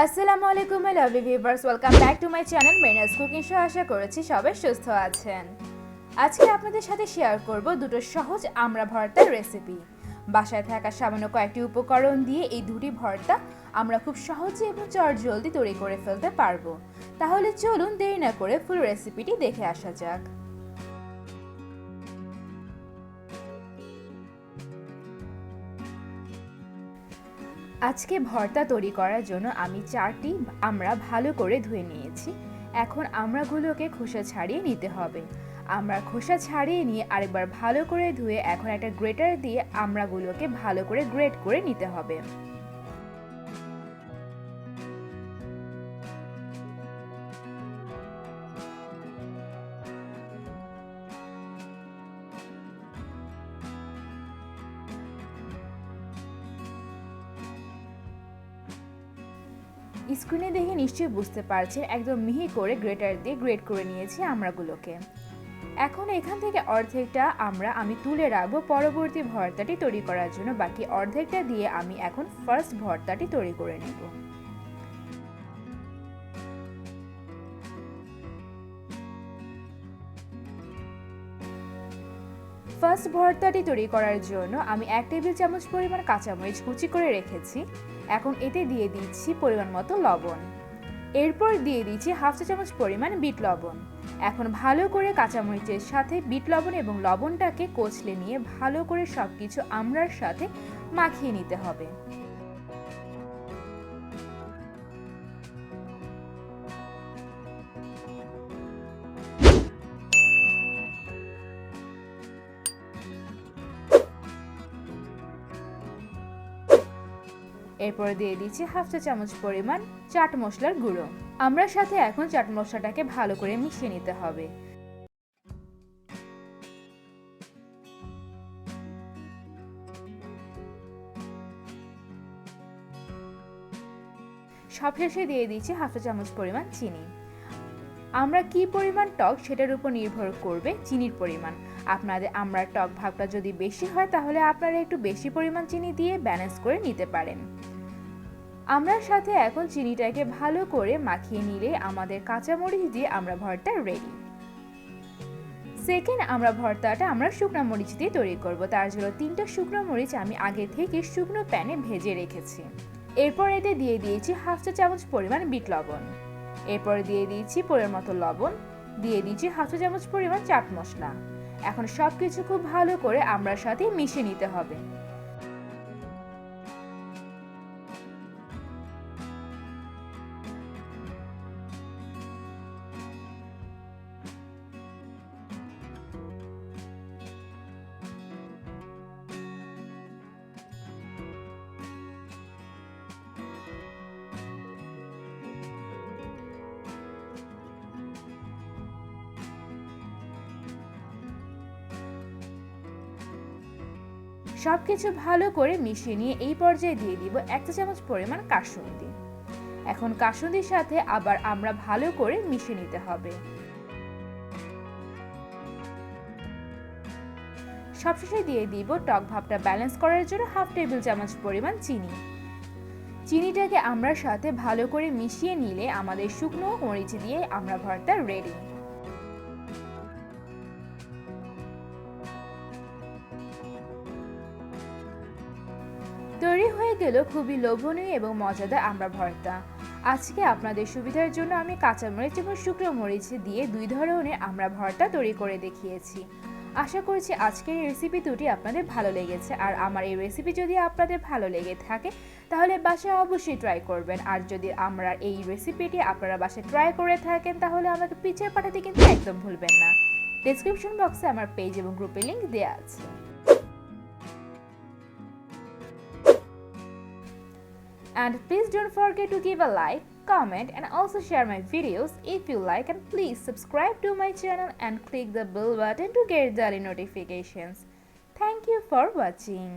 আসসালামু আলাইকুম my lovely viewers, welcome back to my channel Marina's cooking show. আশা করেছি সবাই সুস্থ আছেন। আজকে আপনাদের সাথে শেয়ার করব দুটো সহজ আমড়া ভর্তার রেসিপি। বাসায় থাকা সামান্য কয়েকটি উপকরণ দিয়ে এই দুটি ভর্তা আমরা খুব সহজে এবং চটজলদি তৈরি করে ফেলতে পারবো। তাহলে চলুন দেরি না করে ফুল রেসিপিটি দেখে আসা যাক। আজকে ভর্তা তৈরি করার জন্য আমি 4টি আমড়া ভালো করে ধুয়ে নিয়েছি। এখন আমড়াগুলোকে খোসা ছাড়িয়ে নিতে হবে। আমড়ার খোসা ছাড়িয়ে নিয়ে আরেকবার ভালো করে ধুয়ে এখন একটা গ্রেটার দিয়ে আমড়াগুলোকে ভালো করে গ্রেট করে নিতে হবে। স্ক্রিনে দেখে নিশ্চয়ই বুঝতে পারছেন একদম মিহি করে গ্রেটার দিয়ে গ্রেট করে নিয়েছি আমড়াগুলোকে। এখন এখান থেকে অর্ধেকটা আমি তুলে রাখবো পরবর্তী ভর্তাটি তৈরি করার জন্য। বাকি অর্ধেকটা দিয়ে আমি এখন ফার্স্ট ভর্তাটি তৈরি করে নেব। ফার্স্ট ভর্তাটি তৈরি করার জন্য আমি 1 টেবিল চামচ পরিমাণ কাঁচামরিচ কুচি করে রেখেছি। এখন এতে দিয়ে দিচ্ছি পরিমাণ মতো লবণ। এরপর দিয়ে দিচ্ছি হাফ চা চামচ পরিমাণ বিট লবণ। এখন ভালো করে কাঁচামরিচের সাথে বিট লবণ এবং লবণটাকে কচলে নিয়ে ভালো করে সবকিছু আমড়ার সাথে মাখিয়ে নিতে হবে। এরপর দিয়ে দিচ্ছি হাফ চা চামচ পরিমাণ চাট মশলার গুঁড়ো। আমড়ার সাথে এখন চাট মশলাটাকে ভালো করে মিশিয়ে নিতে হবে। সবশেষে দিয়ে দিচ্ছি হাফ চা চামচ পরিমাণ চিনি। আমরা কি পরিমাণ টক সেটার উপর নির্ভর করবে চিনির পরিমাণ। আপনাদের আমড়ার টক ভাগটা যদি বেশি হয় তাহলে আপনারা একটু বেশি পরিমাণ চিনি দিয়ে ব্যালেন্স করে নিতে পারেন। আমড়ার সাথে এখন চিনিটাকে ভালো করে মাখিয়ে নিলে আমাদের কাঁচামরিচ দিয়ে আমড়া ভর্তা রেডি। সেকেন্ড আমড়া ভর্তাটা আমরা শুকনো মরিচ দিয়ে তৈরি করব। তার জন্য 3টা শুকনো মরিচ আমি আগে থেকে শুকনো প্যানে ভেজে রেখেছি। এরপর এতে দিয়ে দিয়েছি হাফ চা চামচ পরিমাণ বিট লবণ। এরপর দিয়ে দিয়েছি পরিমাণ মতো লবণ, দিয়ে দিয়েছি হাফ চা চামচ পরিমাণ চাট মশলা। এখন সবকিছু খুব ভালো করে আমড়ার সাথে মিশিয়ে নিতে হবে। সবকিছু ভালো করে মিশিয়ে নিয়ে এই পর্যায়ে দিয়ে দিব 1 চা চামচ পরিমাণ কাসুন্দি। এখন কাসুন্দির সাথে আবার আমরা ভালো করে মিশিয়ে নিতে হবে। সবশেষে দিয়ে দিব টক ভাবটা ব্যালেন্স করার জন্য হাফ টেবিল চামচ পরিমাণ চিনি। চিনিটাকে আমড়ার সাথে ভালো করে মিশিয়ে নিলে আমাদের শুকনো মরিচ দিয়ে আমড়া ভর্তা রেডি। তৈরি হয়ে গেল খুবই লোভনীয় এবং মজাদার আমড়া ভর্তা। আজকে আপনাদের সুবিধার জন্য আমি কাঁচামরিচ এবং শুকনো মরিচ দিয়ে 2 ধরনের আমড়া ভর্তা তৈরি করে দেখিয়েছি। আশা করছি আজকের এই রেসিপি দুটি আপনাদের ভালো লেগেছে। আর আমার এই রেসিপি যদি আপনাদের ভালো লেগে থাকে তাহলে বাসায় অবশ্যই ট্রাই করবেন। আর যদি আমরা এই রেসিপিটি আপনারা বাসায় ট্রাই করে থাকেন তাহলে আমাকে পিকচার পাঠাতে কিন্তু একদম ভুলবেন না। ডেসক্রিপশন বক্সে আমার পেজ এবং গ্রুপের লিংক দেওয়া আছে। And please don't forget to give a like, comment and also share my videos if you like, and please subscribe to my channel and click the bell button to get daily notifications. Thank you for watching.